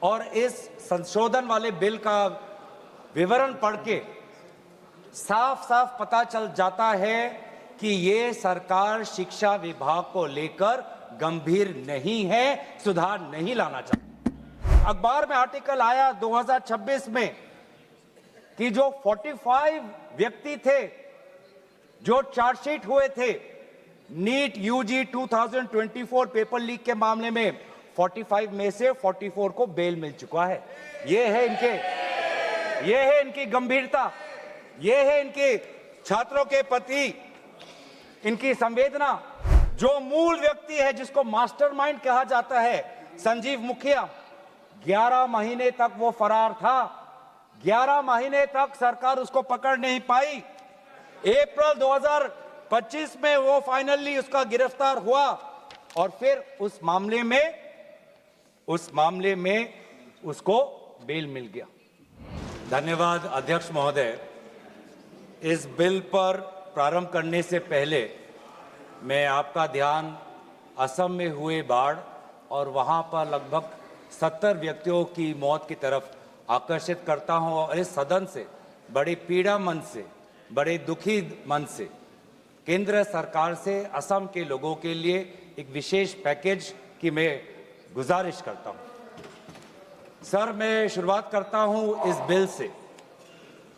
और इस संशोधन वाले बिल का विवरण पढ़ के साफ साफ पता चल जाता है कि ये सरकार शिक्षा विभाग को लेकर गंभीर नहीं है, सुधार नहीं लाना चाहती। अखबार में आर्टिकल आया 2026 में कि जो 45 व्यक्ति थे जो चार्जशीट हुए थे नीट यूजी 2024 पेपर लीक के मामले में, 45 में से 44 को बेल मिल चुका है। ये है इनकी गंभीरता, ये है इनके छात्रों के प्रति इनकी संवेदना। जो मूल व्यक्ति है जिसको मास्टरमाइंड कहा जाता है, संजीव मुखिया, 11 महीने तक वो फरार था। 11 महीने तक सरकार उसको पकड़ नहीं पाई। अप्रैल 2025 में वो फाइनली उसका गिरफ्तार हुआ और फिर उस मामले में उसको बेल मिल गया। धन्यवाद अध्यक्ष महोदय। इस बिल पर प्रारंभ करने से पहले मैं आपका ध्यान असम में हुए बाढ़ और वहां पर लगभग 70 व्यक्तियों की मौत की तरफ आकर्षित करता हूं और इस सदन से बड़ी पीड़ा मन से, बड़े दुखी मन से केंद्र सरकार से असम के लोगों के लिए एक विशेष पैकेज की मैं गुजारिश करता हूं। सर, मैं शुरुआत करता हूं इस बिल से,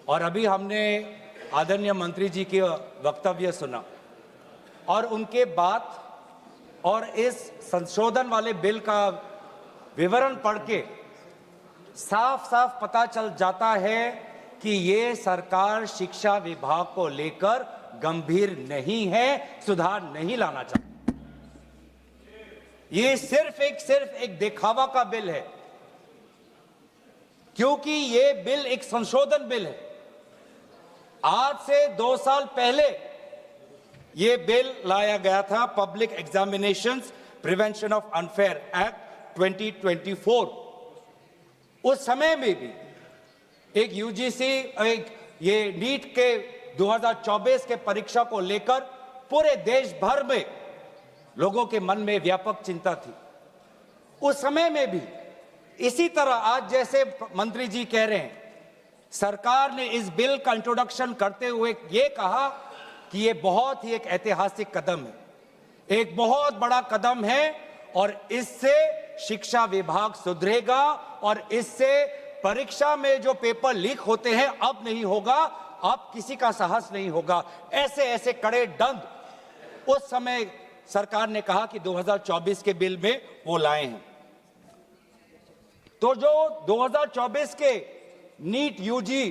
और अभी हमने आदरणीय मंत्री जी के वक्तव्य सुना और उनके बात और इस संशोधन वाले बिल का विवरण पढ़ के साफ साफ पता चल जाता है कि ये सरकार शिक्षा विभाग को लेकर गंभीर नहीं है, सुधार नहीं लाना चाहती। ये सिर्फ एक दिखावा का बिल है, क्योंकि ये बिल एक संशोधन बिल है। आज से 2 साल पहले ये बिल लाया गया था, public examinations prevention of unfair act 2024। उस समय में भी एक यूजीसी, ये नीट के 2024 के परीक्षा को लेकर पूरे देश भर में लोगों के मन में व्यापक चिंता थी। उस समय में भी इसी तरह आज जैसे मंत्री जी कह रहे हैं, सरकार ने इस बिल का इंट्रोडक्शन करते हुए ये कहा कि ये बहुत ही एक ऐतिहासिक कदम है, एक बहुत बड़ा कदम है और इससे शिक्षा विभाग सुधरेगा और इससे परीक्षा में जो पेपर लीक होते हैं अब नहीं होगा, अब किसी का साहस नहीं होगा। ऐसे कड़े दंड उस समय सरकार ने कहा कि 2024 के बिल में वो लाए हैं। तो जो 2024 के नीट यूजी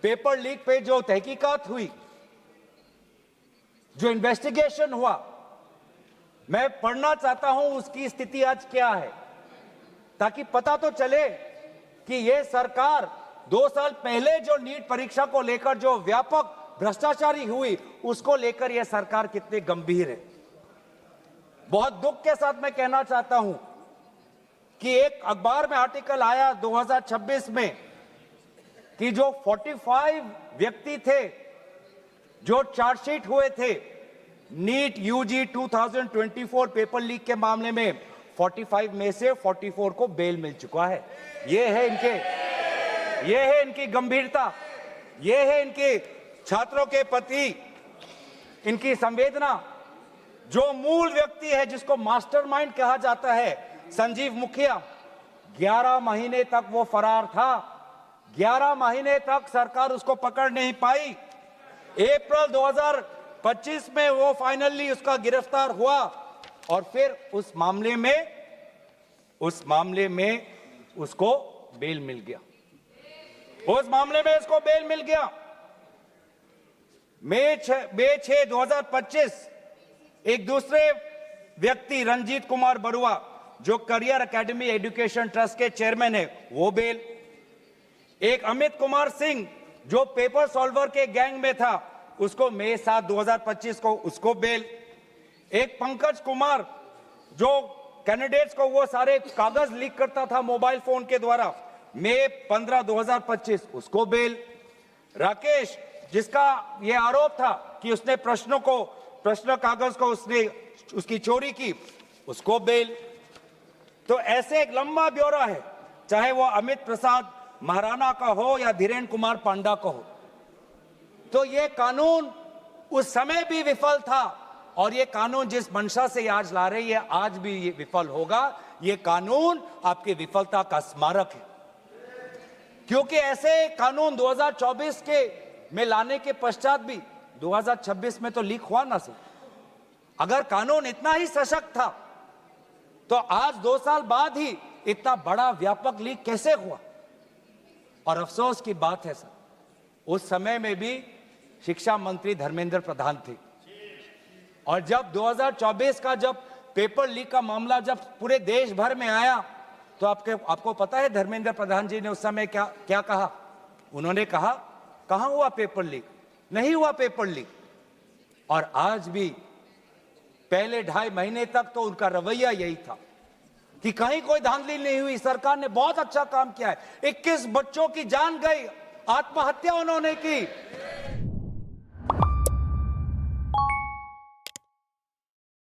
पेपर लीक पे जो तहकीकात हुई, जो इन्वेस्टिगेशन हुआ, मैं पढ़ना चाहता हूं उसकी स्थिति आज क्या है, ताकि पता तो चले कि ये सरकार 2 साल पहले जो नीट परीक्षा को लेकर जो व्यापक भ्रष्टाचारी हुई, उसको लेकर यह सरकार कितनी गंभीर है। बहुत दुख के साथ मैं कहना चाहता हूं कि एक अखबार में आर्टिकल आया 2026 में कि जो 45 व्यक्ति थे जो चार्जशीट हुए थे नीट यूजी 2024 पेपर लीक के मामले में, 45 में से 44 को बेल मिल चुका है। ये है इनकी गंभीरता, ये है इनके छात्रों के प्रति इनकी संवेदना। जो मूल व्यक्ति है जिसको मास्टरमाइंड कहा जाता है, संजीव मुखिया, 11 महीने तक वो फरार था। 11 महीने तक सरकार उसको पकड़ नहीं पाई। अप्रैल 2025 में वो फाइनली उसका गिरफ्तार हुआ और फिर उस मामले में उसको बेल मिल गया। मई 6, 2025 एक दूसरे व्यक्ति रंजीत कुमार बरुआ, जो करियर एकेडमी एजुकेशन ट्रस्ट के चेयरमैन है, वो बेल। एक अमित कुमार सिंह जो पेपर सॉल्वर के गैंग में था, उसको मई 7, 2025 को उसको बेल। एक पंकज कुमार जो कैंडिडेट्स को वो सारे कागज लीक करता था मोबाइल फोन के द्वारा, मई 15, 2025 उसको बेल। राकेश, जिसका ये आरोप था कि उसने प्रश्न कागज को उसकी चोरी की, उसको बेल। तो ऐसे एक लंबा ब्यौरा है चाहे वो अमित प्रसाद महाराणा का हो या धीरेन्द्र कुमार पांडा का हो। तो ये कानून उस समय भी विफल था और ये कानून जिस मंशा से आज ला रही है आज भी ये विफल होगा। ये कानून आपकी विफलता का स्मारक है, क्योंकि ऐसे कानून 2024 के में लाने के पश्चात भी 2026 में तो लीक हुआ ना सर। अगर कानून इतना ही सशक्त था तो आज 2 साल बाद ही इतना बड़ा व्यापक लीक कैसे हुआ। और अफसोस की बात है सर, उस समय में भी शिक्षा मंत्री धर्मेंद्र प्रधान थे और जब 2024 का जब पेपर लीक का मामला जब पूरे देश भर में आया तो आपको पता है धर्मेंद्र प्रधान जी ने उस समय क्या कहा। उन्होंने कहा कहां हुआ पेपर लीक, नहीं हुआ पेपर लीक। और आज भी पहले 2.5 महीने तक तो उनका रवैया यही था कि कहीं कोई धांधली नहीं हुई, सरकार ने बहुत अच्छा काम किया है। 21 बच्चों की जान गई, आत्महत्या उन्होंने की